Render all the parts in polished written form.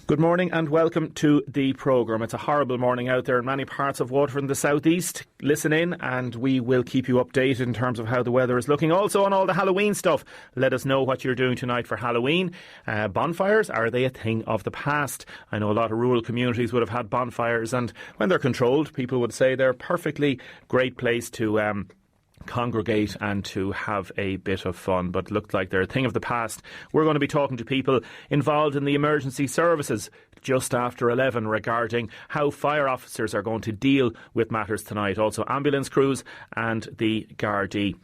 Good morning and welcome to the programme. It's a horrible morning out there in many parts of Waterford in the southeast. Listen in and we will keep you updated in terms of how the weather is looking. Also on all the Halloween stuff, let us know what you're doing tonight for Halloween. Bonfires, are they a thing of the past? I know a lot of rural communities would have had bonfires, and when they're controlled, people would say they're a perfectly great place to congregate and to have a bit of fun, but looked like they're a thing of the past. We're going to be talking to people involved in the emergency services just after 11 regarding how fire officers are going to deal with matters tonight. Also ambulance crews and the Gardaí.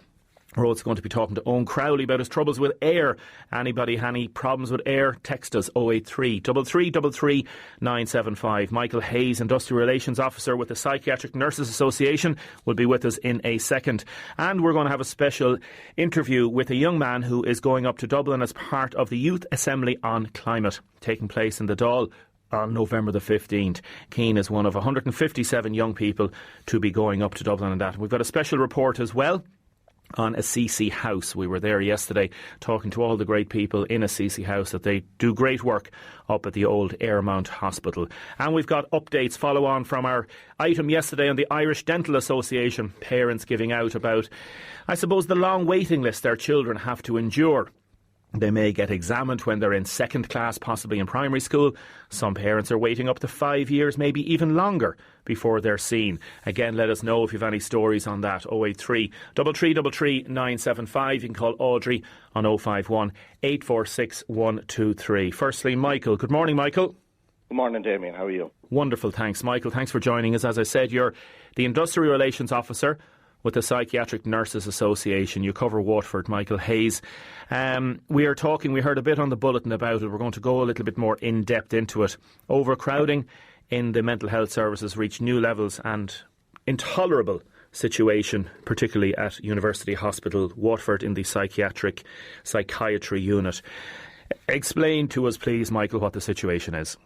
We're also going to be talking to Owen Crowley about his troubles with air. Anybody any problems with air? Text us 083 3333 975. Michael Hayes, Industrial Relations Officer with the Psychiatric Nurses Association, will be with us in a second. And we're going to have a special interview with a young man who is going up to Dublin as part of the Youth Assembly on Climate, taking place in the Dáil on November the 15th. Keane is one of 157 young people to be going up to Dublin on that. We've got a special report as well on Assisi House. We were there yesterday talking to all the great people in Assisi House, that they do great work up at the old Airmount Hospital. And we've got updates follow on from our item yesterday on the Irish Dental Association. Parents giving out about, I suppose, the long waiting list their children have to endure. They may get examined when they're in second class, possibly in primary school. Some parents are waiting up to 5 years, maybe even longer, before they're seen. Again, let us know if you've any stories on that. 083 3333 975. You can call Audrey on 051 846 123. Firstly, Michael. Good morning, Michael. Good morning, Damien. How are you? Wonderful, thanks, Michael. Thanks for joining us. As I said, you're the Industrial Relations Officer with the Psychiatric Nurses Association. You cover Waterford. Michael Hayes. We heard a bit on the bulletin about it. We're going to go a little bit more in depth into it. Overcrowding in the mental health services reached new levels, and intolerable situation, particularly at University Hospital Waterford in the psychiatry unit. Explain to us, please, Michael, what the situation is.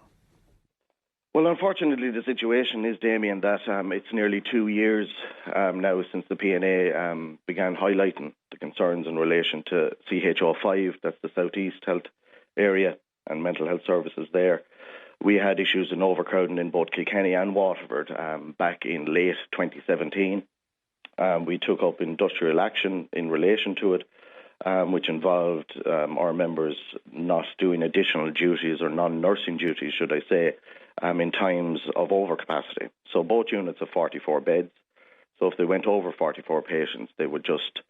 Well, unfortunately, the situation is, Damien, that it's nearly 2 years now since the PNA began highlighting the concerns in relation to CHO5, that's the South East Health area, and mental health services there. We had issues in overcrowding in both Kilkenny and Waterford back in late 2017. We took up industrial action in relation to it, which involved our members not doing additional duties, or non-nursing duties, should I say, in times of overcapacity. So both units have 44 beds. So if they went over 44 patients, they would just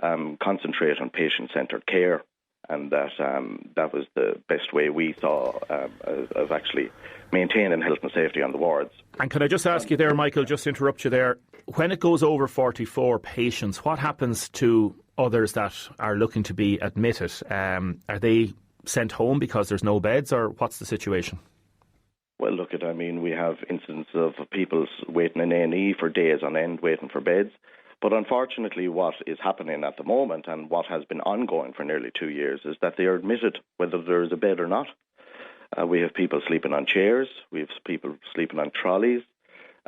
concentrate on patient-centred care, and that was the best way we saw of actually maintaining health and safety on the wards. And can I just ask you there, Michael, just to interrupt you there, when it goes over 44 patients, what happens to others that are looking to be admitted? Are they sent home because there's no beds, or what's the situation? Well, we have instances of people waiting in A&E for days on end, waiting for beds. But unfortunately, what is happening at the moment, and what has been ongoing for nearly 2 years, is that they are admitted whether there is a bed or not. We have people sleeping on chairs. We have people sleeping on trolleys.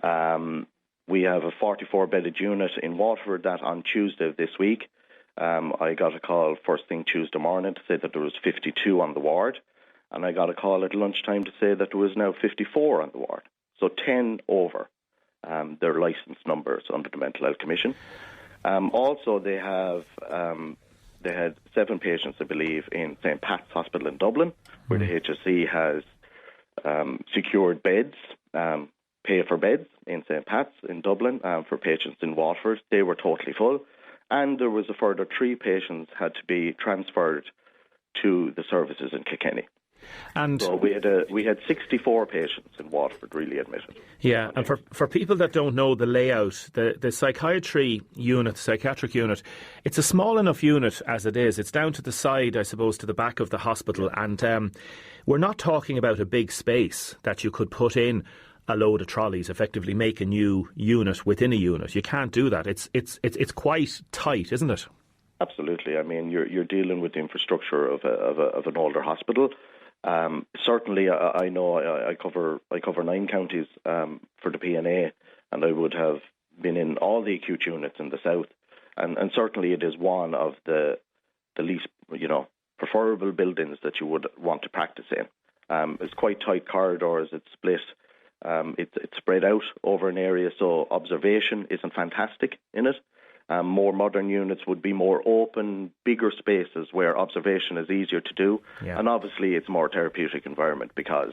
We have a 44-bedded unit in Waterford that on Tuesday of this week, I got a call first thing Tuesday morning to say that there was 52 on the ward. And I got a call at lunchtime to say that there was now 54 on the ward. So 10 over their licence numbers under the Mental Health Commission. Also, they had 7 patients, I believe, in St. Pat's Hospital in Dublin, where the HSE has secured beds, pay for beds in St. Pat's in Dublin for patients in Waterford. They were totally full. And there was a further 3 patients had to be transferred to the services in Kilkenny. And so we had 64 patients in Waterford really admitted. Yeah, and for people that don't know the layout, the psychiatric unit, it's a small enough unit as it is. It's down to the side, I suppose, to the back of the hospital, and we're not talking about a big space that you could put in a load of trolleys, effectively make a new unit within a unit. You can't do that. It's quite tight, isn't it? Absolutely. I mean, you're dealing with the infrastructure of an older hospital. Certainly, I know I cover 9 counties for the PNA, and I would have been in all the acute units in the south, and certainly it is one of the least preferable buildings that you would want to practice in. It's quite tight corridors. It's split. It's spread out over an area, so observation isn't fantastic in it. More modern units would be more open, bigger spaces where observation is easier to do. Yeah. And obviously it's a more therapeutic environment because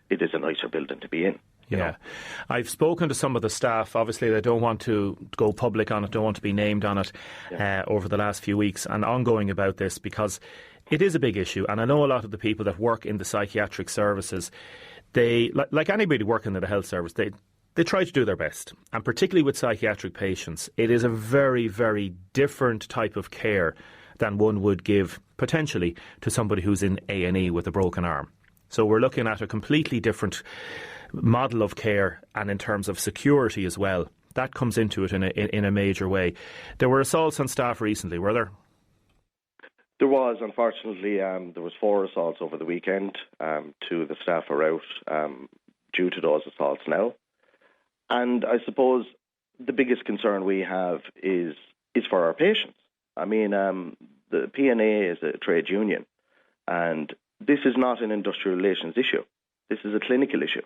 it is a nicer building to be in. You know? I've spoken to some of the staff. Obviously, they don't want to go public on it, don't want to be named on it over the last few weeks and ongoing about this because it is a big issue. And I know a lot of the people that work in the psychiatric services, they, like anybody working in the health service, they try to do their best. And particularly with psychiatric patients, it is a very, very different type of care than one would give potentially to somebody who's in A&E with a broken arm. So we're looking at a completely different model of care, and in terms of security as well. That comes into it in a major way. There were assaults on staff recently, were there? There was, unfortunately. There was 4 assaults over the weekend. 2 of the staff are out due to those assaults now. And I suppose the biggest concern we have is for our patients. I mean, the PNA is a trade union, and this is not an industrial relations issue. This is a clinical issue.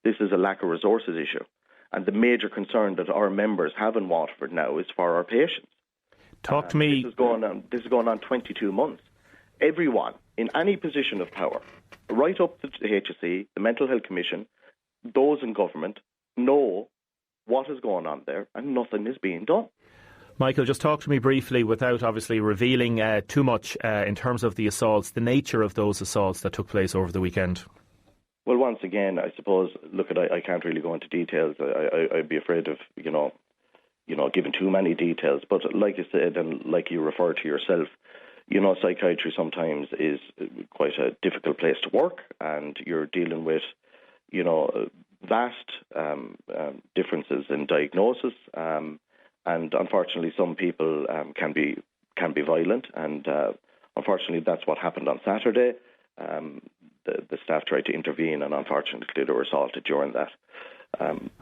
This is a lack of resources issue. And the major concern that our members have in Waterford now is for our patients. Talk to me. This is going on 22 months. Everyone in any position of power, right up to the HSE, the Mental Health Commission, those in government, know what is going on there, and nothing is being done. Michael, just talk to me briefly, without obviously revealing too much in terms of the assaults, the nature of those assaults that took place over the weekend. Well, once again, I suppose, I can't really go into details. I'd be afraid of, giving too many details. But like you said, and like you referred to yourself, psychiatry sometimes is quite a difficult place to work, and you're dealing with, vast differences in diagnosis. And unfortunately, some people can be violent, and unfortunately, that's what happened on Saturday. The staff tried to intervene, and unfortunately, they were assaulted during that.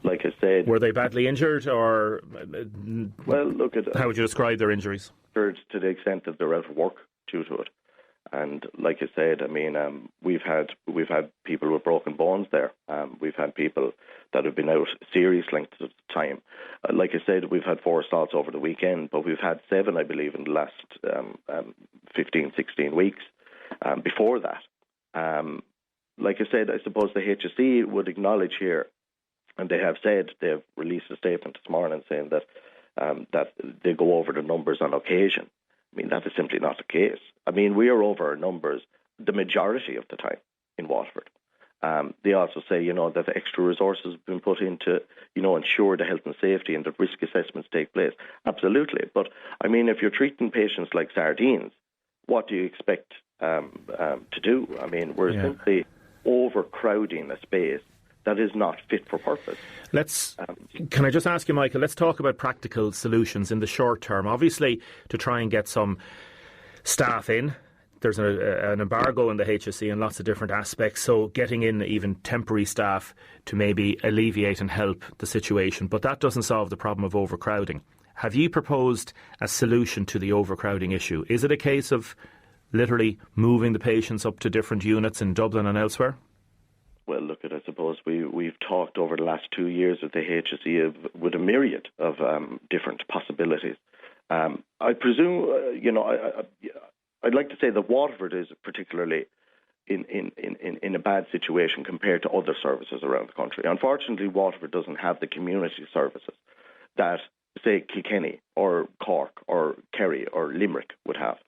Like I said, were they badly injured, or well, how would you describe their injuries? To the extent that they're out of work due to it. And like I said, I mean, we've had people with broken bones there. We've had people that have been out serious lengths of time. Like I said, we've had 4 assaults over the weekend, but we've had 7, I believe, in the last 15, 16 weeks before that. Like I said, I suppose the HSE would acknowledge here, and they have said, they've released a statement this morning saying that that they go over the numbers on occasion. I mean, that is simply not the case. I mean, we are over our numbers the majority of the time in Waterford. They also say, that the extra resources have been put into, ensure the health and safety and that risk assessments take place. Absolutely. But, I mean, if you're treating patients like sardines, what do you expect to do? I mean, we're simply overcrowding a space that is not fit for purpose. Can I just ask you, Michael, let's talk about practical solutions in the short term. Obviously, to try and get some staff in, there's an embargo in the HSE and lots of different aspects, so getting in even temporary staff to maybe alleviate and help the situation, but that doesn't solve the problem of overcrowding. Have you proposed a solution to the overcrowding issue? Is it a case of literally moving the patients up to different units in Dublin and elsewhere? Well, I suppose we've talked over the last 2 years with the HSE with a myriad of different possibilities. I presume, I'd like to say that Waterford is particularly in a bad situation compared to other services around the country. Unfortunately, Waterford doesn't have the community services that, say, Kilkenny or Cork or Kerry or Limerick would have.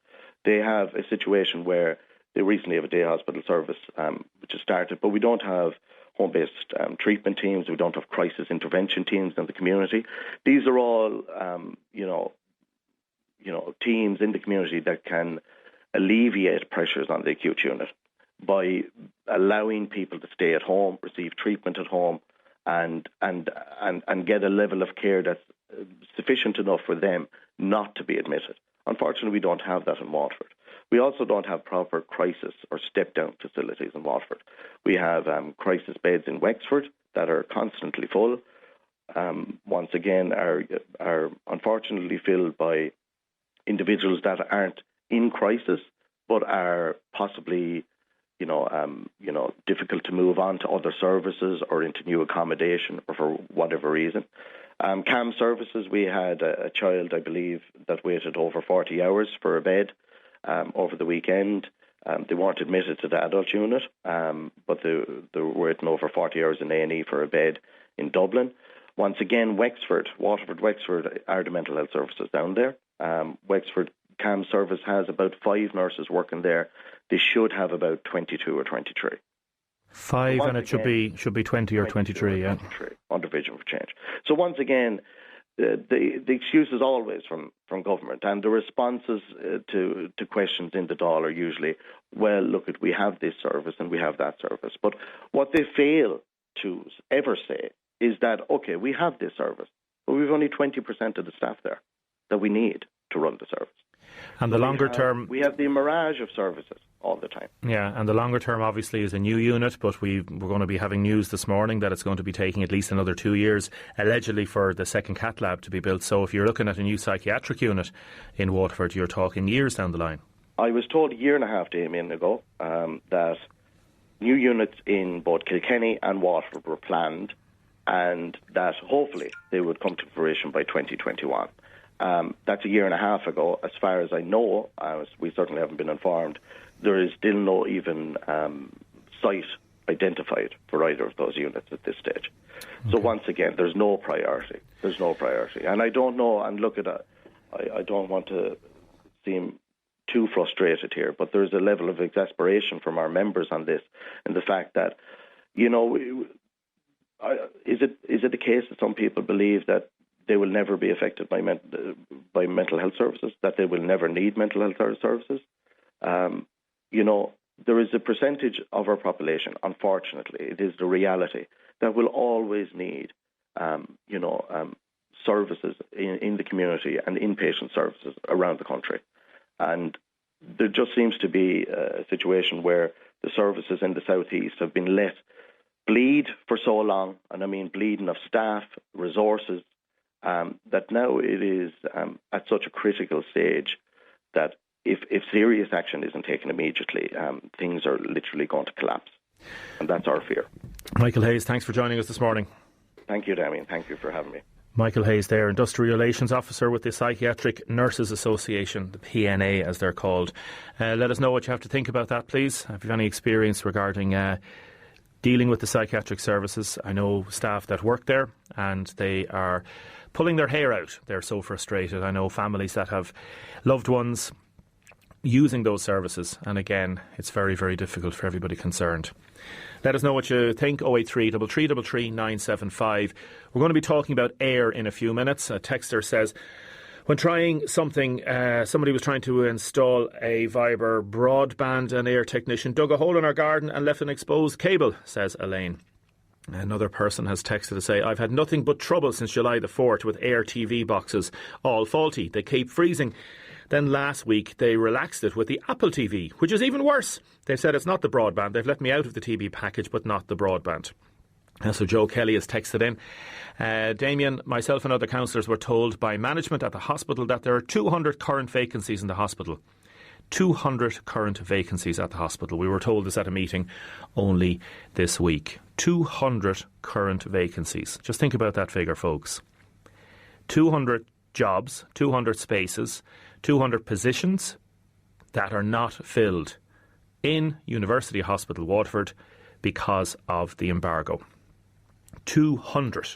They have a situation where they recently have a day hospital service which has started, but we don't have home-based treatment teams. We don't have crisis intervention teams in the community. These are all, teams in the community that can alleviate pressures on the acute unit by allowing people to stay at home, receive treatment at home, and get a level of care that's sufficient enough for them not to be admitted. Unfortunately, we don't have that in Waterford. We also don't have proper crisis or step-down facilities in Waterford. We have crisis beds in Wexford that are constantly full. Once again, are unfortunately filled by individuals that aren't in crisis, but are possibly, difficult to move on to other services or into new accommodation or for whatever reason. CAM services, we had a child, I believe, that waited over 40 hours for a bed over the weekend. They weren't admitted to the adult unit, but they were waiting over 40 hours in A&E for a bed in Dublin. Once again, Waterford, Wexford are the mental health services down there. Wexford CAM service has about 5 nurses working there. They should have about 22 or 23. 5, and it should be 20 or 23, yeah. 23, under Vision for Change. So once again, the excuse is always from government, and the responses to questions in the Dáil are usually, well, look, we have this service and we have that service. But what they fail to ever say is that, okay, we have this service, but we've only 20% of the staff there that we need to run the service. And the longer term... We have the mirage of services all the time. Yeah, and the longer term obviously is a new unit, but we're going to be having news this morning that it's going to be taking at least another 2 years, allegedly, for the second Cath Lab to be built. So if you're looking at a new psychiatric unit in Waterford, you're talking years down the line. I was told a year and a half, Damien, ago, that new units in both Kilkenny and Waterford were planned, and that hopefully they would come to fruition by 2021. That's a year and a half ago. As far as I know, we certainly haven't been informed, there is still no even site identified for either of those units at this stage. Okay. So once again, there's no priority. And I don't know, and look at it, I don't want to seem too frustrated here, but there's a level of exasperation from our members on this, and the fact that, is it the case that some people believe that they will never be affected by mental health services, that they will never need mental health services? There is a percentage of our population, unfortunately, it is the reality, that will always need, services in the community and inpatient services around the country. And there just seems to be a situation where the services in the southeast have been let bleed for so long, and I mean bleeding of staff, resources, that now it is at such a critical stage that if serious action isn't taken immediately, things are literally going to collapse. And that's our fear. Michael Hayes, thanks for joining us this morning. Thank you, Damien. Thank you for having me. Michael Hayes there, Industrial Relations Officer with the Psychiatric Nurses Association, the PNA as they're called. Let us know what you have to think about that, please. If you have any experience regarding dealing with the psychiatric services. I know staff that work there and they are pulling their hair out. They're so frustrated. I know families that have loved ones using those services, and again, it's very, very difficult for everybody concerned. Let us know what you think. 083 333 975. We're going to be talking about air in a few minutes. A texter says, when trying something, somebody was trying to install a Viber broadband, an air technician dug a hole in our garden and left an exposed cable, says Elaine. Another person has texted to say, I've had nothing but trouble since July the 4th with Air TV boxes, all faulty. They keep freezing. Then last week they relaxed it with the Apple TV, which is even worse. They said it's not the broadband. They've let me out of the TV package, but not the broadband. So Joe Kelly has texted in. Damien, myself and other councillors were told by management at the hospital that there are 200 current vacancies in the hospital. 200 current vacancies at the hospital. We were told this at a meeting only this week. 200 current vacancies. Just think about that figure, folks. 200 jobs, 200 spaces, 200 positions that are not filled in University Hospital Waterford because of the embargo. 200.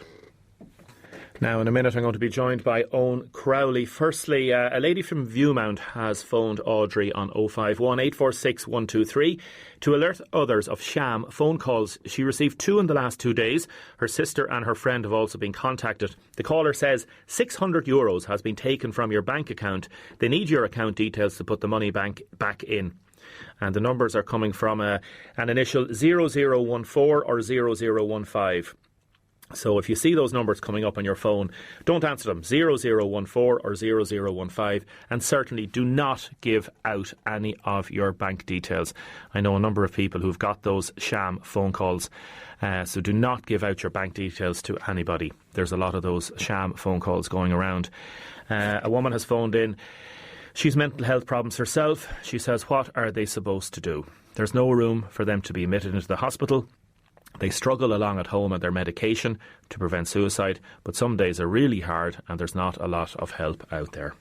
Now, in a minute, I'm going to be joined by Owen Crowley. Firstly, a lady from Viewmount has phoned Audrey on 051 846 123 to alert others of sham phone calls. She received 2 in the last 2 days. Her sister and her friend have also been contacted. The caller says €600 has been taken from your bank account. They need your account details to put the money back in. And the numbers are coming from an initial 0014 or 0015. So if you see those numbers coming up on your phone, don't answer them, 0014 or 0015, and certainly do not give out any of your bank details. I know a number of people who've got those sham phone calls, so do not give out your bank details to anybody. There's a lot of those sham phone calls going around. A woman has phoned in. She's mental health problems herself. She says, what are they supposed to do? There's no room for them to be admitted into the hospital. They struggle along at home on their medication to prevent suicide, but some days are really hard and there's not a lot of help out there.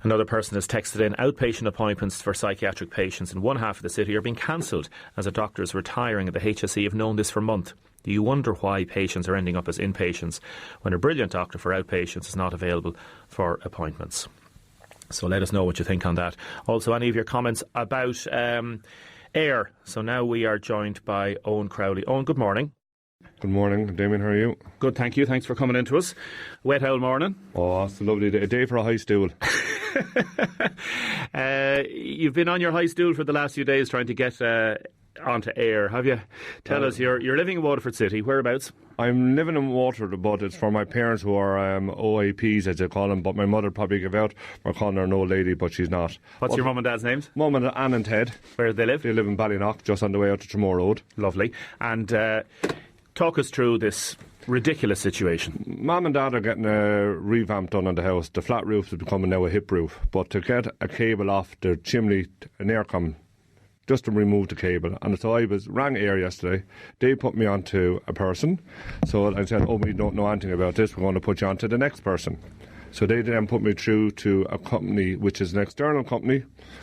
Another person has texted in, outpatient appointments for psychiatric patients in one half of the city are being cancelled as a doctor is retiring, and the HSE have known this for months. Do you wonder why patients are ending up as inpatients when a brilliant doctor for outpatients is not available for appointments? So let us know what you think on that. Also, any of your comments about air. So now we are joined by Owen Crowley. Owen, good morning. Good morning, Damien, how are you? Good, thank you. Thanks for coming in to us. Wet owl morning. Oh, it's a lovely day. A day for a high stool. You've been on your high stool for the last few days trying to get onto air, have you? Tell us, you're living in Waterford City. Whereabouts? I'm living in Waterford, but it's for my parents who are OAPs, as they call them, but my mother probably gave out. We're calling her an old lady, but she's not. What's your mum and dad's names? Mum and Anne and Ted. Where do they live? They live in Ballynock, just on the way out to Tremore Road. Lovely. And talk us through this ridiculous situation. Mum and Dad are getting a revamp done on the house. The flat roof is becoming now a hip roof, but to get a cable off the chimney, an aircon, just to remove the cable. And so I rang Air yesterday. They put me on to a person. So I said, we don't know anything about this. We're going to put you on to the next person. So they then put me through to a company, which is an external company,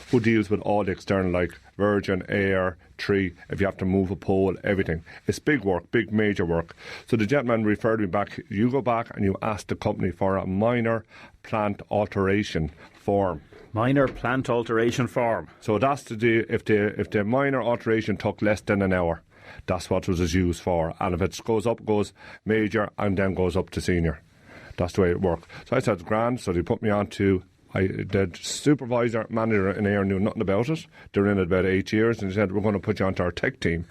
who deals with all the external, like Virgin, Air, Tree, if you have to move a pole, everything. It's big work, big major work. So the gentleman referred me back. You go back and you ask the company for a minor plant alteration form. Minor plant alteration form. So that's if the minor alteration took less than an hour, that's what it was used for. And if it goes up, goes major and then goes up to senior. That's the way it worked. So I said, it's grand. So they put me on to the supervisor, manager in Air knew nothing about it. They're in it about 8 years, and he said, we're going to put you onto our tech team.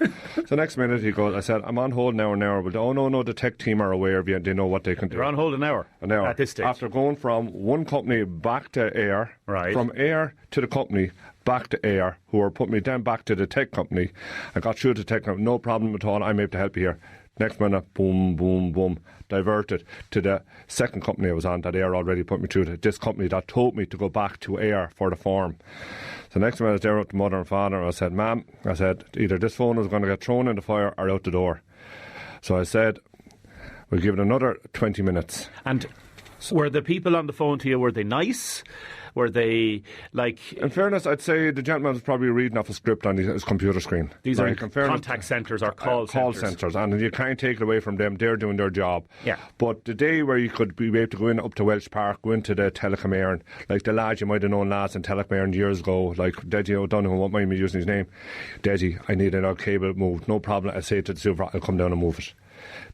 So next minute he goes, I said, I'm on hold now an hour. But no, the tech team are aware of you and they know what they can do. You're on hold an hour? An hour. At this stage? After going from one company back to Air, right. From Air to the company, back to Air, who are putting me then back to the tech company. I got through to tech company, no problem at all, I'm able to help you here. Next minute, boom, boom, boom, diverted to the second company I was on that Air already put me through to. This company that told me to go back to Air for the form. So next minute I was there with the mother and father, and I said, Ma'am, either this phone is going to get thrown in the fire or out the door. So I said, we'll give it another 20 minutes. And were the people on the phone to you, were they nice? Were they like... In fairness, I'd say the gentleman was probably reading off a script on his computer screen. These are contact centres or call centres. And you can't take it away from them. They're doing their job. Yeah. But the day where you could be able to go in up to Welsh Park, go into the Telecom Éireann, like the lads, you might have known lads in Telecom Éireann years ago, like Deise O'Donoghue, won't mind me using his name. Deise, I need another cable moved. No problem. I'll say to the supervisor, I'll come down and move it.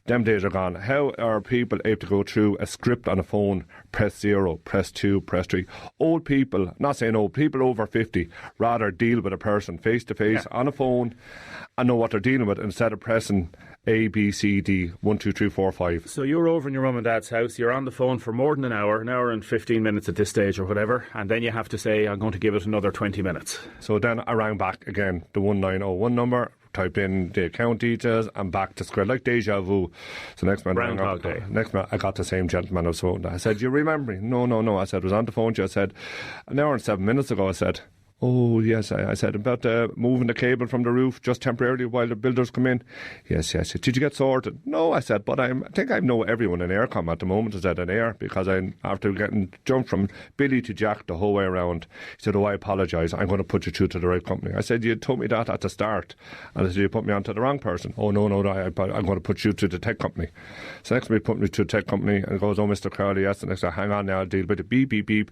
Them days are gone. How are people able to go through a script on a phone, press 0, press 2, press 3? Old people, not saying old, people over 50, rather deal with a person face to face on a phone and know what they're dealing with instead of pressing A, B, C, D, 1, 2, 3, 4, 5. So you're over in your mum and dad's house, you're on the phone for more than an hour and 15 minutes at this stage or whatever, and then you have to say, I'm going to give it another 20 minminutes. So then I rang back again, the 1901 number, typed in the account details and back to square, like deja vu. So next minute I got the same gentleman I was phoned. I said, you remember me? No. I said, I was on the phone to you. I said, an hour and 7 minutes ago. I said, oh, yes, I said about moving the cable from the roof just temporarily while the builders come in. Yes. Did you get sorted? No, I said, but I think I know everyone in Aircom at the moment. I said in Air, because after getting jumped from Billy to Jack the whole way around, he said, I apologise, I'm going to put you through to the right company. I said, you told me that at the start. And I said, you put me on to the wrong person. Oh, no, I'm going to put you to the tech company. So next week, put me to the tech company, and he goes, oh, Mr. Crowley, yes. The next day, hang on now, I'll deal with it. Beep, beep, beep.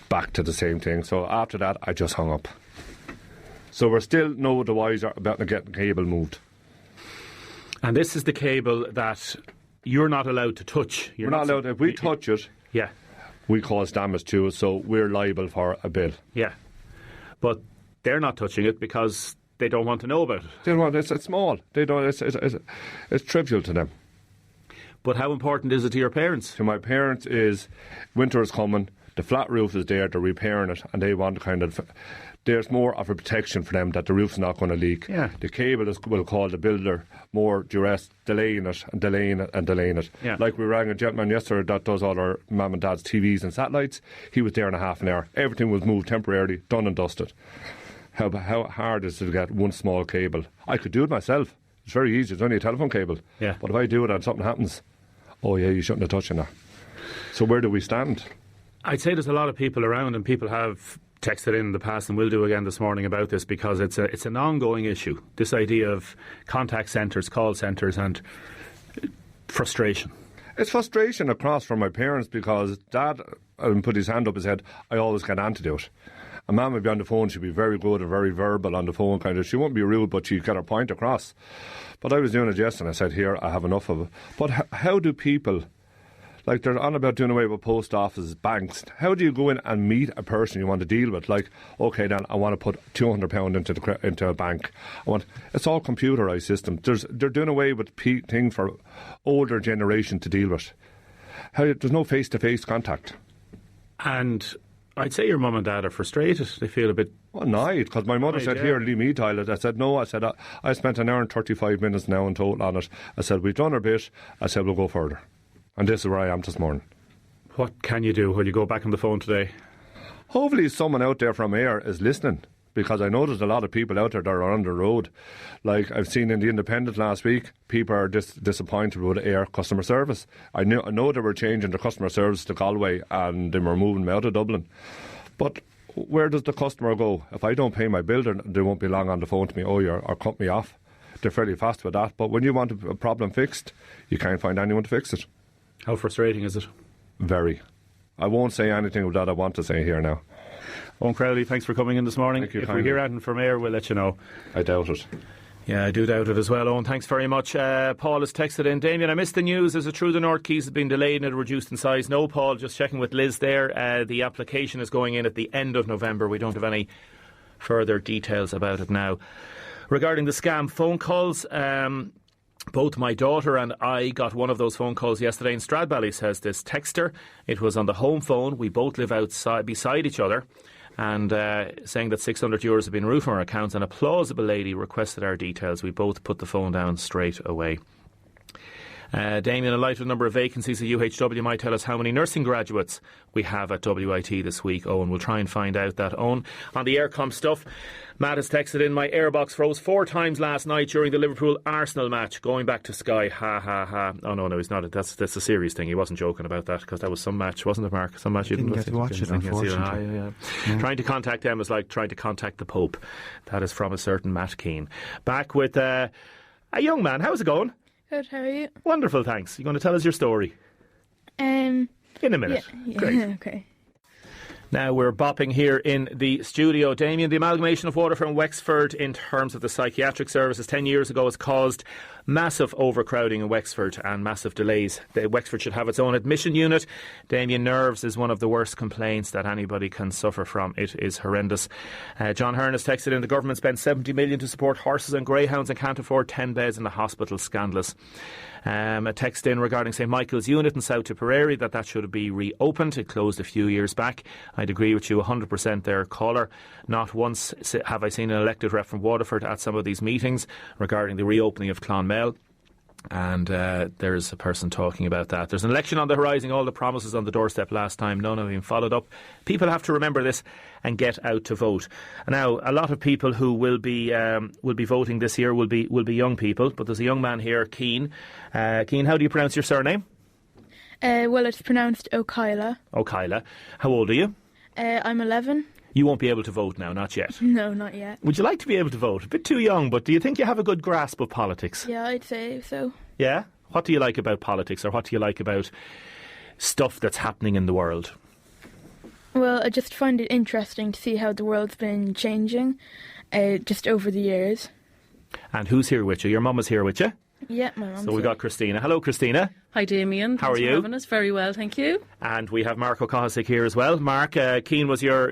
Back to the same thing. So after that, I just hung up. So we're still no the wiser about getting cable moved. And this is the cable that you're not allowed to touch. We're not allowed. If we touch it, we cause damage to it, so we're liable for a bill. Yeah, but they're not touching it because they don't want to know about it. They don't want. It's small. They don't. It's trivial to them. But how important is it to your parents? To my parents is winter is coming. The flat roof is there. They're repairing it, and they want kind of. There's more of a protection for them that the roof's not going to leak. Yeah. The cable will call the builder more duress, delaying it. Yeah. Like we rang a gentleman yesterday that does all our mum and dad's TVs and satellites. He was there in a half an hour. Everything was moved temporarily, done and dusted. How hard is it to get one small cable? I could do it myself. It's very easy. It's only a telephone cable. Yeah. But if I do it and something happens, oh yeah, you shouldn't have touched it. So where do we stand? I'd say there's a lot of people around, and people have texted in the past and will do again this morning about this, because it's an ongoing issue. This idea of contact centres, call centres, and frustration. It's frustration across from my parents, because Dad put his hand up his head. I always get Anne to do it. And Mum would be on the phone. She'd be very good and very verbal on the phone, kind of. She wouldn't be rude, but she'd get her point across. But I was doing it yesterday, and I said, here, I have enough of it. But how do people, like they're on about doing away with post offices, banks, how do you go in and meet a person you want to deal with? Like, OK, then I want to put £200 into a bank. It's all computerised systems. They're doing away with things for older generation to deal with. There's no face-to-face contact. And I'd say your mum and dad are frustrated. They feel a bit annoyed, because my mother said, here, leave me toilet. I said, no. I said, I spent an hour and 35 minutes now in total on it. I said, we've done our bit. I said, we'll go further. And this is where I am this morning. What can you do? Will you go back on the phone today? Hopefully someone out there from AIR is listening, because I know there's a lot of people out there that are on the road. Like I've seen in the Independent last week, people are disappointed with AIR customer service. I know they were changing the customer service to Galway, and they were moving them out of Dublin. But where does the customer go? If I don't pay my bill, they won't be long on the phone to me, or cut me off. They're fairly fast with that. But when you want a problem fixed, you can't find anyone to fix it. How frustrating is it? Very. I won't say anything that I want to say here now. Owen Crowley, thanks for coming in this morning. Thank you, if we hear anything from AIR, we'll let you know. I doubt it. Yeah, I do doubt it as well, Owen. Thanks very much. Paul has texted in. Damien, I missed the news. Is it true the North Quays has been delayed and it reduced in size? No, Paul, just checking with Liz there. The application is going in at the end of November. We don't have any further details about it now. Regarding the scam phone calls, both my daughter and I got one of those phone calls yesterday in Stradbally, says this texter. It was on the home phone. We both live outside beside each other, and saying that €600 had been removed from our accounts, and a plausible lady requested our details. We both put the phone down straight away. Damien, in light of the number of vacancies at UHW, might tell us how many nursing graduates we have at WIT this week. Owen, we'll try and find out that. Owen, on the Aircom stuff, Matt has texted in, my airbox froze 4 times last night during the Liverpool-Arsenal match, going back to Sky. Ha, ha, ha. Oh, no, he's not. That's a serious thing. He wasn't joking about that, because that was some match, wasn't it, Mark? Some match you didn't get to watch it, unfortunately. Yeah. Trying to contact them is like trying to contact the Pope. That is from a certain Matt Keane. Back with a young man. How's it going? Good, how are you? Wonderful, thanks. You're going to tell us your story? In a minute. Yeah, great. Okay. Now we're bopping here in the studio. Damien, the amalgamation of Waterford and Wexford in terms of the psychiatric services 10 years ago has caused massive overcrowding in Wexford and massive delays. Wexford should have its own admission unit. Damien, nerves is one of the worst complaints that anybody can suffer from. It is horrendous. John Hearn has texted in, the government spent 70 million to support horses and greyhounds and can't afford 10 beds in the hospital. Scandalous. A text in regarding St Michael's unit in South Tipperary that should be reopened. It closed a few years back. I'd agree with you 100% there, caller. Not once have I seen an elected rep from Waterford at some of these meetings regarding the reopening of Clonmel. And there's a person talking about that. There's an election on the horizon, all the promises on the doorstep last time, none have been followed up. People have to remember this and get out to vote. Now, a lot of people who will be voting this year will be young people, but there's a young man here, Keane. Keane, how do you pronounce your surname? Well, it's pronounced O'Kyla. O'Kyla. How old are you? I'm 11. You won't be able to vote now, not yet? No, not yet. Would you like to be able to vote? A bit too young, but do you think you have a good grasp of politics? Yeah, I'd say so. Yeah? What do you like about politics, or what do you like about stuff that's happening in the world? Well, I just find it interesting to see how the world's been changing just over the years. And who's here with you? Your mum is here with you? Yeah, my mum's So we've got Christina. Hello, Christina. Hi, Damien. How are you? For having us. Very well, thank you. And we have Mark O'Connell here as well. Mark, Keane was your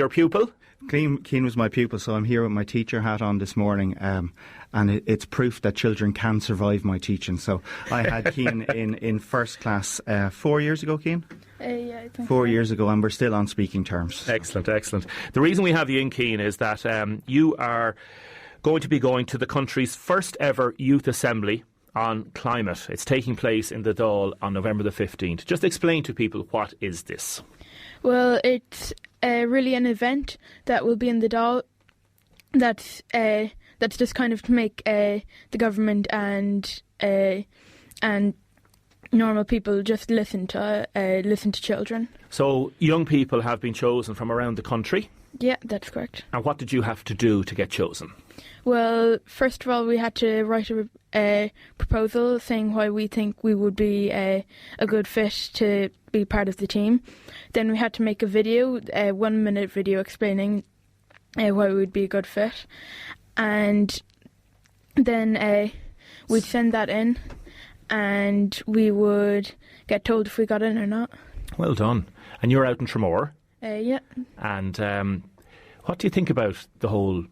pupil? Keane was my pupil, so I'm here with my teacher hat on this morning, and it's proof that children can survive my teaching. So I had Keane in first class 4 years ago, Keane? Yeah, I think 4 years ago, and we're still on speaking terms. Excellent, excellent. The reason we have you in, Keane, is that you are going to be going to the country's first ever youth assembly on climate. It's taking place in the Dáil on November the 15th. Just explain to people, what is this? Well, it's really an event that will be in the Dáil that's just kind of to make the government and normal people just listen to children. So young people have been chosen from around the country? Yeah, that's correct. And what did you have to do to get chosen? Well, first of all, we had to write a proposal saying why we think we would be a good fit to be part of the team. Then we had to make a video, a 1-minute video explaining why we would be a good fit. And then we'd send that in and we would get told if we got in or not. Well done. And you're out in Tramore? Yeah. And what do you think about the whole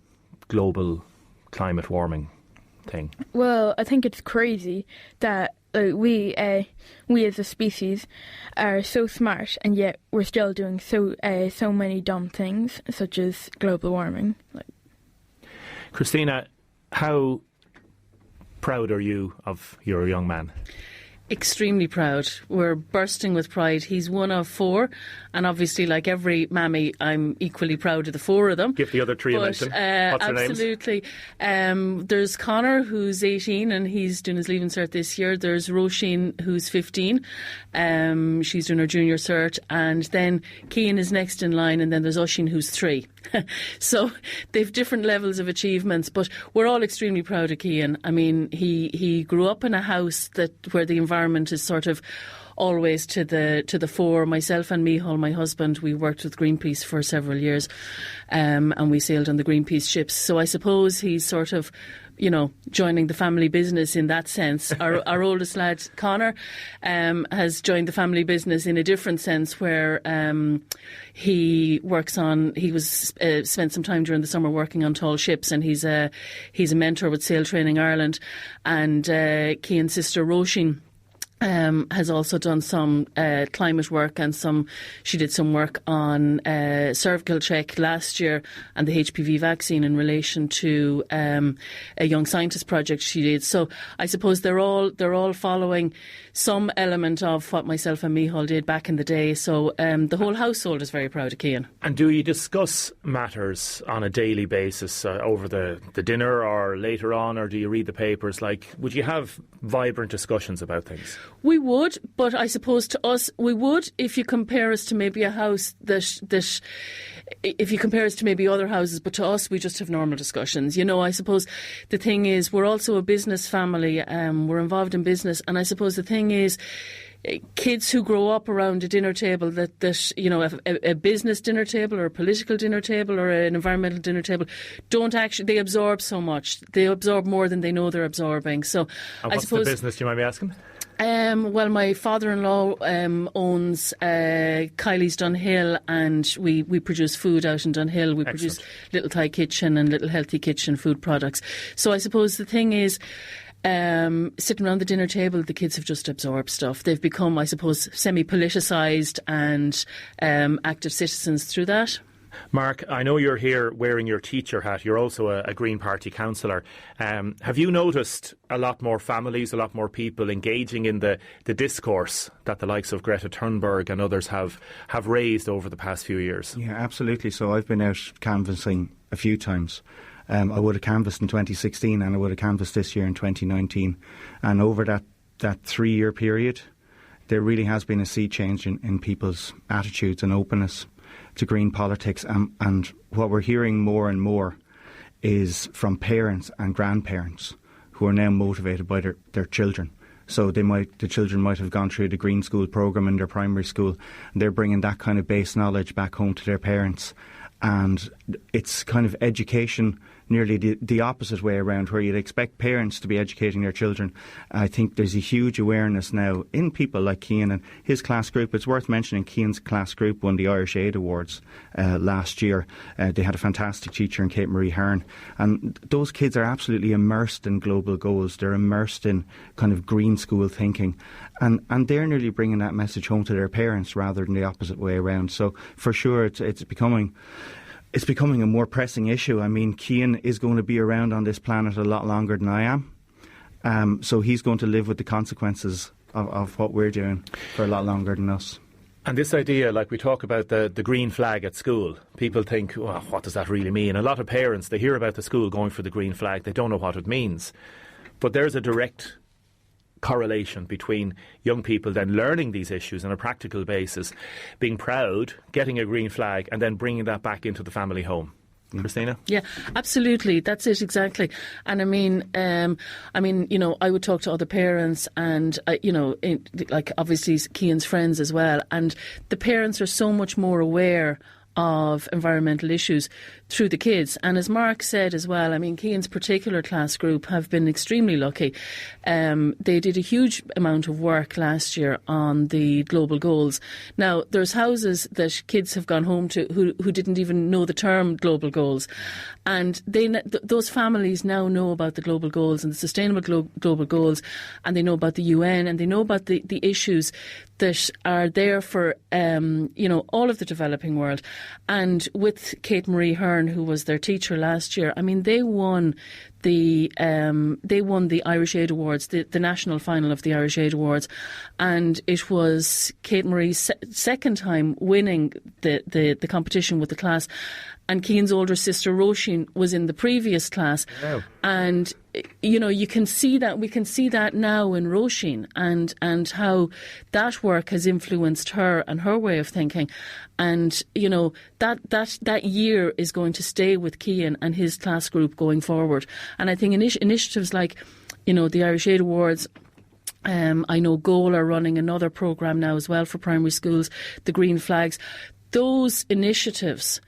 global climate warming thing? Well, I think it's crazy that we as a species are so smart, and yet we're still doing so many dumb things, such as global warming. Christina, how proud are you of your young man? Extremely proud. We're bursting with pride. He's one of 4, and obviously, like every mammy, I'm equally proud of the 4 of them. Give the other 3 a mention. What's their names? Absolutely. There's Connor, who's 18, and he's doing his Leaving Cert this year. There's Roisin, who's 15. She's doing her junior cert, and then Cian is next in line, and then there's Oisín, who's 3. So they've different levels of achievements, but we're all extremely proud of Cian. I mean, he grew up in a house where the environment is sort of always to the fore. Myself and Micheál, my husband, we worked with Greenpeace for several years, and we sailed on the Greenpeace ships. So I suppose he's sort of, joining the family business in that sense. Our oldest lad, Connor, has joined the family business in a different sense, where he spent some time during the summer working on tall ships, and he's a mentor with Sail Training Ireland. And Cian's sister Roisin has also done some climate work, and she did some work on cervical check last year and the HPV vaccine in relation to a young scientist project she did. So I suppose they're all following some element of what myself and Micheál did back in the day. So the whole household is very proud of Cian. And do you discuss matters on a daily basis over the dinner or later on, or do you read the papers? Would you have vibrant discussions about things? We would, but I suppose to us, we would if you compare us to maybe a house that if you compare us to maybe other houses, but to us, we just have normal discussions. I suppose the thing is, we're also a business family. We're involved in business, and I suppose the thing is, kids who grow up around a dinner table a business dinner table or a political dinner table or an environmental dinner table, they absorb so much. They absorb more than they know they're absorbing. So I suppose the business, do you mind me asking? Well, my father-in-law owns Kylie's Dunhill, and we produce food out in Dunhill. We produce Little Thai Kitchen and Little Healthy Kitchen food products. So I suppose the thing is, sitting around the dinner table, the kids have just absorbed stuff. They've become, I suppose, semi-politicised and active citizens through that. Mark, I know you're here wearing your teacher hat. You're also a Green Party councillor. Have you noticed a lot more families, a lot more people engaging in the discourse that the likes of Greta Thunberg and others have raised over the past few years? Yeah, absolutely. So I've been out canvassing a few times. I would have canvassed in 2016 and I would have canvassed this year in 2019. And over that 3-year period, there really has been a sea change in people's attitudes and openness to green politics, and what we're hearing more and more is from parents and grandparents who are now motivated by their children. So the children might have gone through the Green School programme in their primary school, and they're bringing that kind of base knowledge back home to their parents. And it's kind of education nearly the opposite way around, where you'd expect parents to be educating their children. I think there's a huge awareness now in people like Cian and his class group. It's worth mentioning Cian's class group won the Irish Aid Awards last year. They had a fantastic teacher in Kate Marie Hearn. And those kids are absolutely immersed in global goals. They're immersed in kind of green school thinking. And they're nearly bringing that message home to their parents rather than the opposite way around. So for sure, it's becoming a more pressing issue. I mean, Cian is going to be around on this planet a lot longer than I am. So he's going to live with the consequences of what we're doing for a lot longer than us. And this idea, like we talk about the green flag at school, people think, well, what does that really mean? A lot of parents, they hear about the school going for the green flag, they don't know what it means. But there's a direct correlation between young people then learning these issues on a practical basis, being proud, getting a green flag, and then bringing that back into the family home. Christina? Yeah, absolutely. That's it, exactly. And I mean, I would talk to other parents and, like obviously Cian's friends as well. And the parents are so much more aware of environmental issues through the kids. And as Mark said as well, I mean, Cian's particular class group have been extremely lucky. They did a huge amount of work last year on the global goals. Now, there's houses that kids have gone home to who didn't even know the term global goals. And those families now know about the global goals and the sustainable global goals, and they know about the UN, and they know about the issues that are there for all of the developing world. And with Kate Marie Hearn, who was their teacher last year, I mean, they won the Irish Aid Awards, the national final of the Irish Aid Awards, and it was Kate Marie's second time winning the competition with the class. And Cian's older sister Roisin was in the previous class. Wow. And you can see that, we can see that now in Roisin and how that work has influenced her and her way of thinking. And that year is going to stay with Cian and his class group going forward. And I think initiatives like the Irish Aid Awards, I know Goal are running another programme now as well for primary schools, the Green Flags. Those initiatives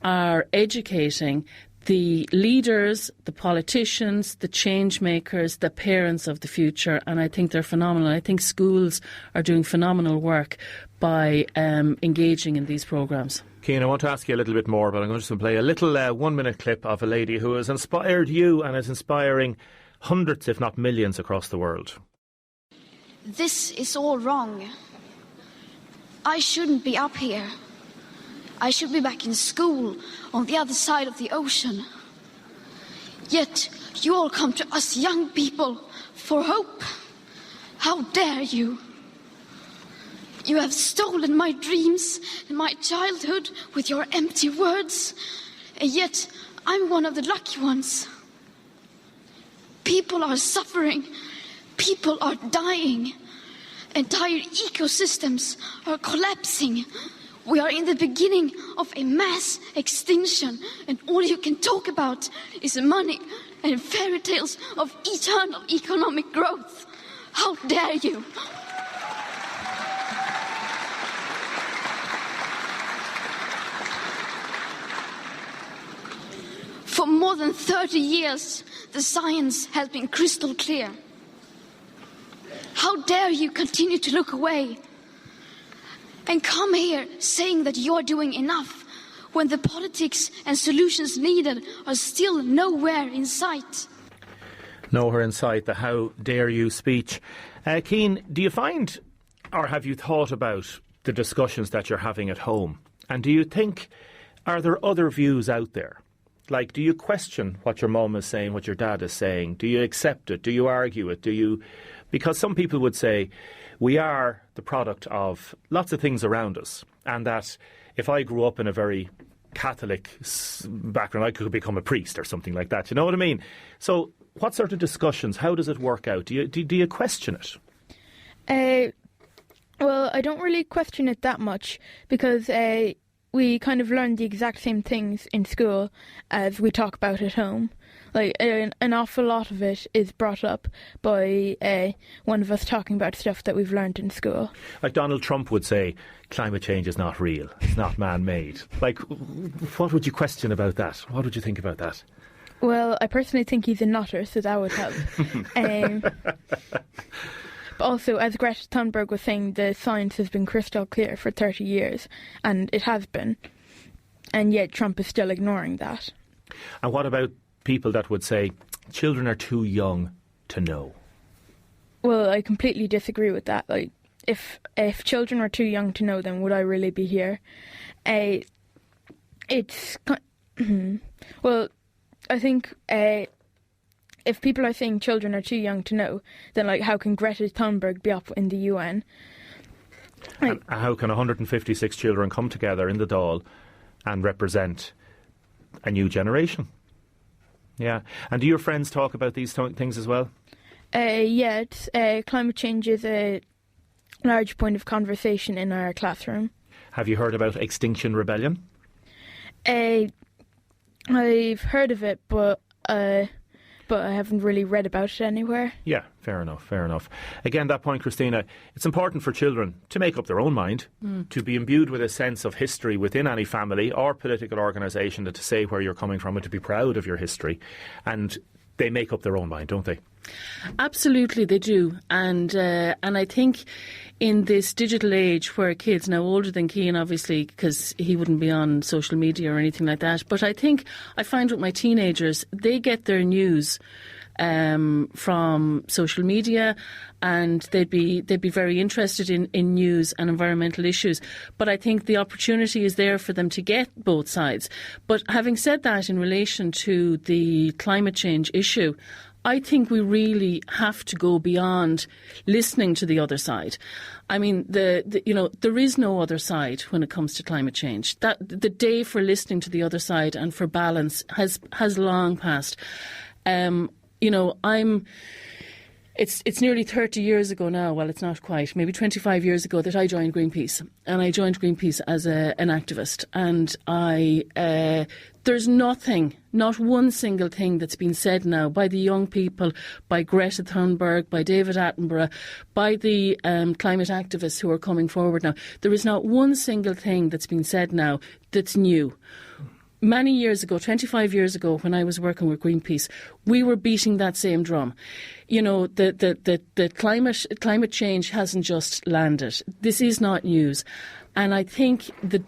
are educating the leaders, the politicians, the change makers, the parents of the future, and I think they're phenomenal. I think schools are doing phenomenal work by engaging in these programmes. Cian, I want to ask you a little bit more, but I'm going to play a little 1-minute clip of a lady who has inspired you and is inspiring hundreds, if not millions, across the world. This is all wrong. I shouldn't be up here. I should be back in school on the other side of the ocean. Yet you all come to us young people for hope. How dare you? You have stolen my dreams and my childhood with your empty words, and yet I'm one of the lucky ones. People are suffering. People are dying. Entire ecosystems are collapsing. We are in the beginning of a mass extinction, and all you can talk about is money and fairy tales of eternal economic growth. How dare you? For more than 30 years, the science has been crystal clear. How dare you continue to look away and come here saying that you're doing enough when the politics and solutions needed are still nowhere in sight? Nowhere in sight, the how dare you speech. Cian, do you find, or have you thought about the discussions that you're having at home? And do you think, are there other views out there? Like, do you question what your mum is saying, what your dad is saying? Do you accept it? Do you argue it? Because some people would say, we are the product of lots of things around us, and that if I grew up in a very Catholic background, I could become a priest or something like that. You know what I mean? So what sort of discussions, how does it work out? Do you question it? Well, I don't really question it that much because we kind of learn the exact same things in school as we talk about at home. Like, an awful lot of it is brought up by one of us talking about stuff that we've learned in school. Like Donald Trump would say, climate change is not real, it's not man-made. Like, what would you question about that? What would you think about that? Well, I personally think he's a nutter, so that would help. But also, as Greta Thunberg was saying, the science has been crystal clear for 30 years, and it has been. And yet Trump is still ignoring that. And what about people that would say children are too young to know? Well, I completely disagree with that. Like, if children were too young to know, then would I really be here? Well, I think if people are saying children are too young to know, then like how can Greta Thunberg be up in the UN? And how can 156 children come together in the Dáil and represent a new generation? Yeah. And do your friends talk about these things as well? Yeah, climate change is a large point of conversation in our classroom. Have you heard about Extinction Rebellion? I've heard of it, but I haven't really read about it anywhere. Yeah, fair enough. Again, that point, Christina, it's important for children to make up their own mind, to be imbued with a sense of history within any family or political organisation, and to say where you're coming from and to be proud of your history. And they make up their own mind, don't they? Absolutely, they do. And I think in this digital age where kids, now older than Cian obviously, because he wouldn't be on social media or anything like that, but I find with my teenagers, they get their news from social media, and they'd be very interested in news and environmental issues. But I think the opportunity is there for them to get both sides. But having said that, in relation to the climate change issue, I think we really have to go beyond listening to the other side. I mean, there is no other side when it comes to climate change. That the day for listening to the other side and for balance has long passed. It's nearly 30 years ago now. Well, it's not quite. Maybe 25 years ago that I joined Greenpeace, and I joined Greenpeace as an activist. And there's not one single thing that's been said now by the young people, by Greta Thunberg, by David Attenborough, by the climate activists who are coming forward now. There is not one single thing that's been said now that's new. Many years ago, 25 years ago, when I was working with Greenpeace, we were beating that same drum. You know, the climate change hasn't just landed. This is not news. And I think the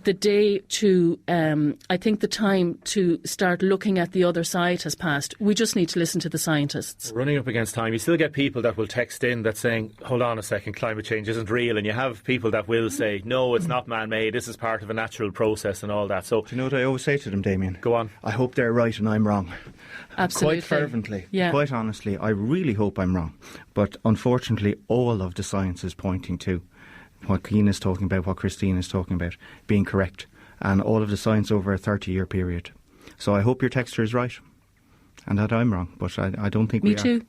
time to start looking at the other side has passed. We just need to listen to the scientists. Running up against time, you still get people that will text in that's saying, hold on a second, climate change isn't real. And you have people that will say, no, it's not man-made, this is part of a natural process and all that. So, do you know what I always say to them, Damien? Go on. I hope they're right and I'm wrong. Absolutely. Quite fervently, yeah. Quite honestly, I really hope I'm wrong. But unfortunately, all of the science is pointing to what Cian is talking about, what Christine is talking about, being correct. And all of the science over a 30-year period. So I hope your texter is right and that I'm wrong, but I don't think we are. Me too.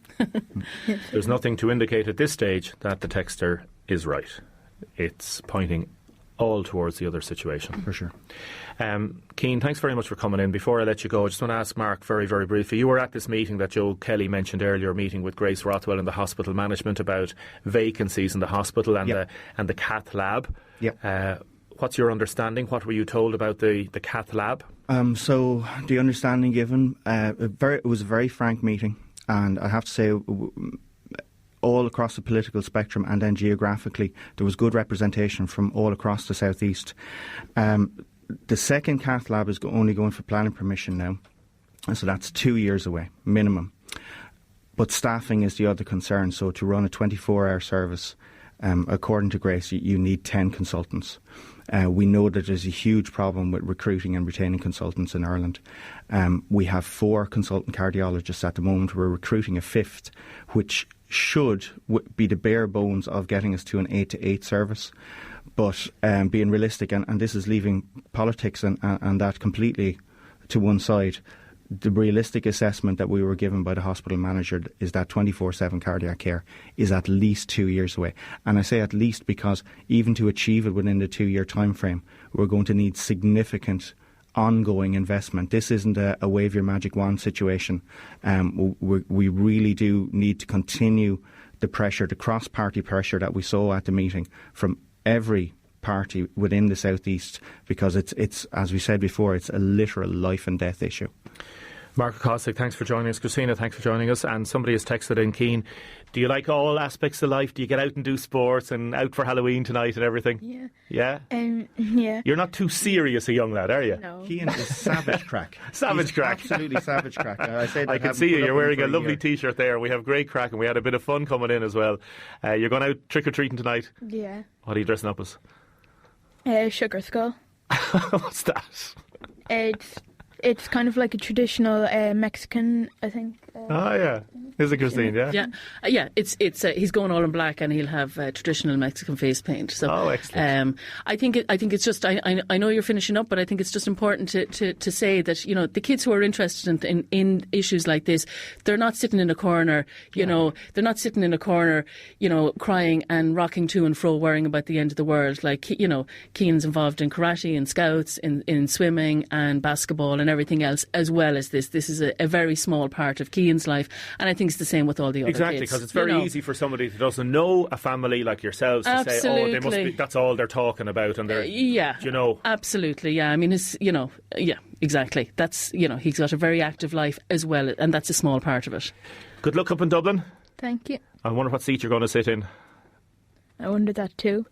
There's nothing to indicate at this stage that the texter is right. It's pointing all towards the other situation. For sure. Cian, thanks very much for coming in. Before I let you go, I just want to ask Mark very, very briefly. You were at this meeting that Joe Kelly mentioned earlier, meeting with Grace Rothwell in the hospital management about vacancies in the hospital and the Cath Lab. Yep. What's your understanding? What were you told about the Cath Lab? So the understanding given, it was a very frank meeting, and I have to say, all across the political spectrum and then geographically, there was good representation from all across the southeast. The second Cath Lab is only going for planning permission now, and so that's 2 years away, minimum. But staffing is the other concern. So to run a 24-hour service, according to Grace, you need 10 consultants. We know that there's a huge problem with recruiting and retaining consultants in Ireland. We have 4 consultant cardiologists at the moment. We're recruiting a 5th, which should be the bare bones of getting us to an 8 to 8 service. But being realistic, and this is leaving politics and that completely to one side, the realistic assessment that we were given by the hospital manager is that 24/7 cardiac care is at least 2 years away. And I say at least because even to achieve it within the 2-year time frame, we're going to need significant ongoing investment. This isn't a wave your magic wand situation. We really do need to continue the pressure, the cross-party pressure that we saw at the meeting from every party within the southeast, because it's as we said before, it's a literal life and death issue. Mark Kosik, thanks for joining us. Christina, thanks for joining us. And somebody has texted in, Cian, do you like all aspects of life? Do you get out and do sports and out for Halloween tonight and everything? Yeah. Yeah? Yeah. You're not too serious a young lad, are you? No. Cian is savage crack. Savage crack. Absolutely savage crack. I can see you. You're wearing a lovely T-shirt there. We have great crack and we had a bit of fun coming in as well. You're going out trick-or-treating tonight? Yeah. What are you dressing up as? Sugar Skull. What's that? It's It's kind of like a traditional Mexican, I think. Yeah. Is it Christine? Yeah. Yeah. It's he's going all in black, and he'll have traditional Mexican face paint. So, excellent. I think it's just I know you're finishing up, but I think it's just important to say that the kids who are interested in issues like this, they're not sitting in a corner. They're not sitting in a corner, crying and rocking to and fro, worrying about the end of the world. Like Cian's involved in karate and scouts, in swimming and basketball and everything else, as well as this. This is a very small part of Cian's life, and I think it's the same with all the other kids. Exactly, because it's very easy for somebody that doesn't know a family like yourselves to say, "Oh, they must be." That's all they're talking about, and they're absolutely, yeah. I mean, exactly. That's he's got a very active life as well, and that's a small part of it. Good luck up in Dublin. Thank you. I wonder what seat you're going to sit in. I wonder that too.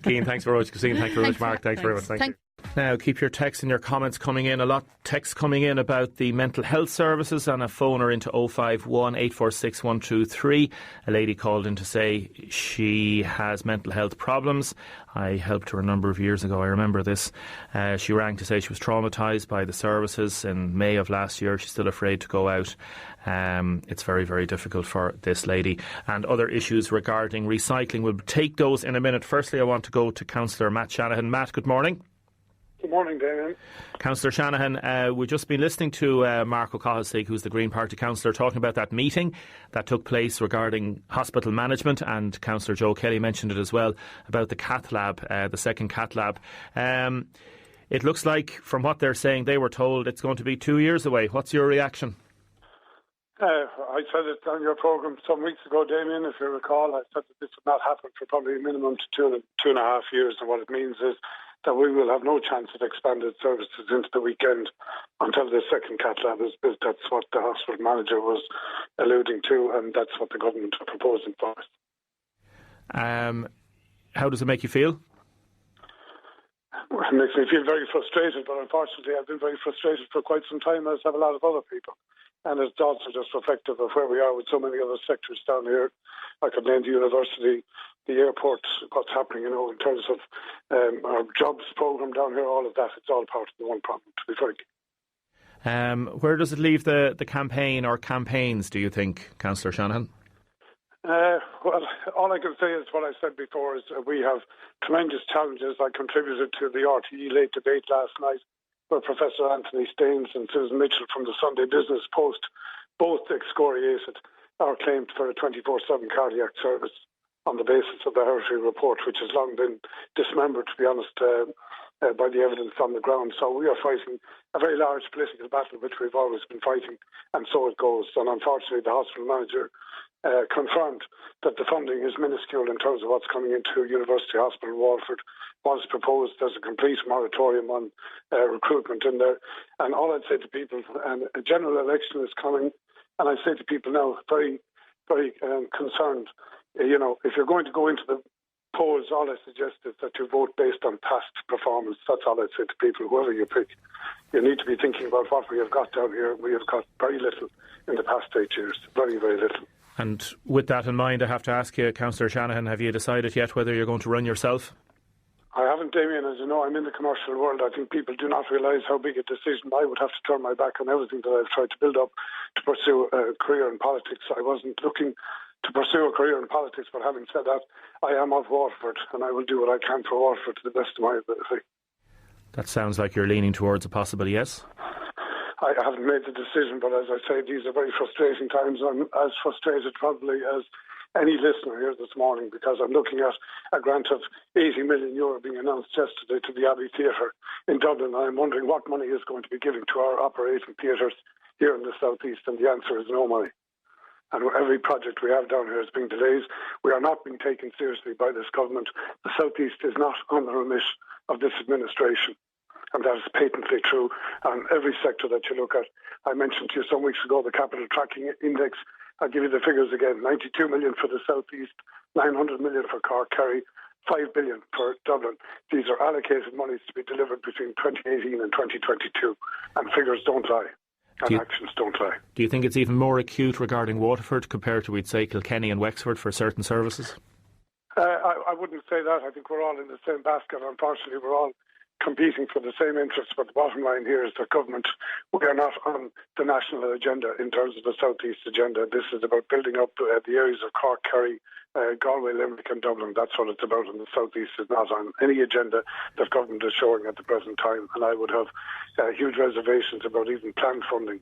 Cian, thanks very much. Christine, thanks very much. Mark, thanks very much. Thank you. Now, keep your texts and your comments coming in. A lot of texts coming in about the mental health services, and a phoner into 051 846 123. A lady called in to say she has mental health problems. I helped her a number of years ago. I remember this. She rang to say she was traumatised by the services in May of last year. She's still afraid to go out. It's very, very difficult for this lady. And other issues regarding recycling. We'll take those in a minute. Firstly, I want to go to Councillor Matt Shanahan. Matt, good morning. Good morning, Damien. Councillor Shanahan, we've just been listening to Mark O'Cahilsig, who's the Green Party councillor, talking about that meeting that took place regarding hospital management, and Councillor Joe Kelly mentioned it as well, about the Cath Lab, the second Cath Lab. It looks like, from what they're saying, they were told it's going to be 2 years away. What's your reaction? I said it on your programme some weeks ago, Damien, if you recall. I said that this would not happen for probably a minimum to 2.5 years, and what it means is that we will have no chance of expanded services into the weekend until the second Cath Lab is built. That's what the hospital manager was alluding to, and that's what the government are proposing for us. How does it make you feel? Well, it makes me feel very frustrated, but unfortunately I've been very frustrated for quite some time, as have a lot of other people. And it's also just reflective of where we are with so many other sectors down here. I could name the university, the airport, what's happening, in terms of our jobs programme down here, all of that. It's all part of the one problem, to be frank. Where does it leave the campaign or campaigns, do you think, Councillor Shanahan? Well, all I can say is what I said before, is we have tremendous challenges. I contributed to the RTE late debate last night, where Professor Anthony Staines and Susan Mitchell from the Sunday Business Post both excoriated our claim for a 24/7 cardiac service on the basis of the Hershey report, which has long been dismembered, to be honest, by the evidence on the ground. So we are fighting a very large political battle, which we've always been fighting, and so it goes. And unfortunately, the hospital manager confirmed that the funding is minuscule in terms of what's coming into University Hospital Waterford. Was proposed as a complete moratorium on recruitment in there. And all I'd say to people, and a general election is coming, and I say to people now, very, very concerned, if you're going to go into the polls, all I suggest is that you vote based on past performance. That's all I'd say to people, whoever you pick. You need to be thinking about what we have got down here. We have got very little in the past 8 years, very, very little. And with that in mind, I have to ask you, Councillor Shanahan, have you decided yet whether you're going to run yourself? I haven't, Damien. As you know, I'm in the commercial world. I think people do not realise how big a decision I would have to turn my back on everything that I've tried to build up to pursue a career in politics. I wasn't looking to pursue a career in politics, but having said that, I am of Waterford, and I will do what I can for Waterford to the best of my ability. That sounds like you're leaning towards a possible yes. I haven't made the decision, but as I say, these are very frustrating times. I'm as frustrated probably as any listener here this morning, because I'm looking at a grant of €80 million being announced yesterday to the Abbey Theatre in Dublin, and I'm wondering what money is going to be given to our operating theatres here in the South East, and the answer is no money. And every project we have down here is being delayed. We are not being taken seriously by this government. The South East is not on the remit of this administration. And that is patently true on every sector that you look at. I mentioned to you some weeks ago the capital tracking index. I'll give you the figures again. 92 million for the South East, 900 million for Cork, Kerry, 5 billion for Dublin. These are allocated monies to be delivered between 2018 and 2022. And figures don't lie. And actions don't lie. Do you think it's even more acute regarding Waterford compared to, we'd say, Kilkenny and Wexford for certain services? I wouldn't say that. I think we're all in the same basket. Unfortunately, we're all competing for the same interests, but the bottom line here is that government, we are not on the national agenda in terms of the South East agenda. This is about building up the areas of Cork, Kerry, Galway, Limerick and Dublin. That's what it's about, and the South East is not on any agenda that government is showing at the present time, and I would have huge reservations about even planned funding,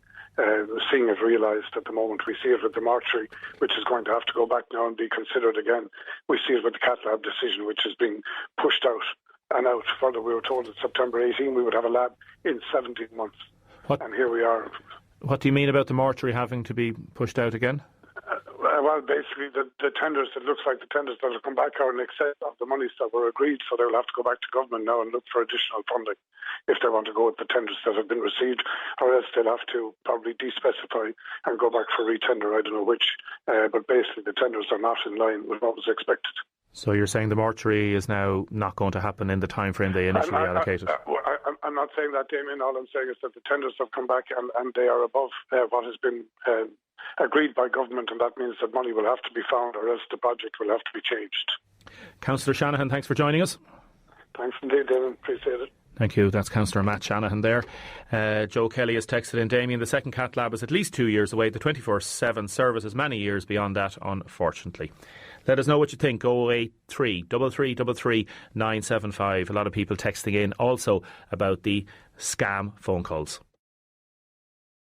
seeing it realised at the moment. We see it with the mortuary, which is going to have to go back now and be considered again. We see it with the Cath Lab decision, which is being pushed out and out. Further, we were told in September 18 we would have a lab in 17 months. And here we are. What do you mean about the mortuary having to be pushed out again? Well, basically, the tenders, it looks like the tenders that will come back are in excess of the monies that were agreed, so they'll have to go back to government now and look for additional funding if they want to go with the tenders that have been received, or else they'll have to probably despecify and go back for retender. I don't know which, but basically the tenders are not in line with what was expected. So you're saying the mortuary is now not going to happen in the time frame they initially allocated? I'm not saying that, Damien. All I'm saying is that the tenders have come back and they are above what has been agreed by government, and that means that money will have to be found, or else the project will have to be changed. Councillor Shanahan, thanks for joining us. Thanks indeed, Damien. Appreciate it. Thank you. That's Councillor Matt Shanahan there. Joe Kelly has texted in, Damien, the second Cath Lab is at least 2 years away. The 24/7 service is many years beyond that, unfortunately. Let us know what you think. 083 3333 975. A lot of people texting in also about the scam phone calls.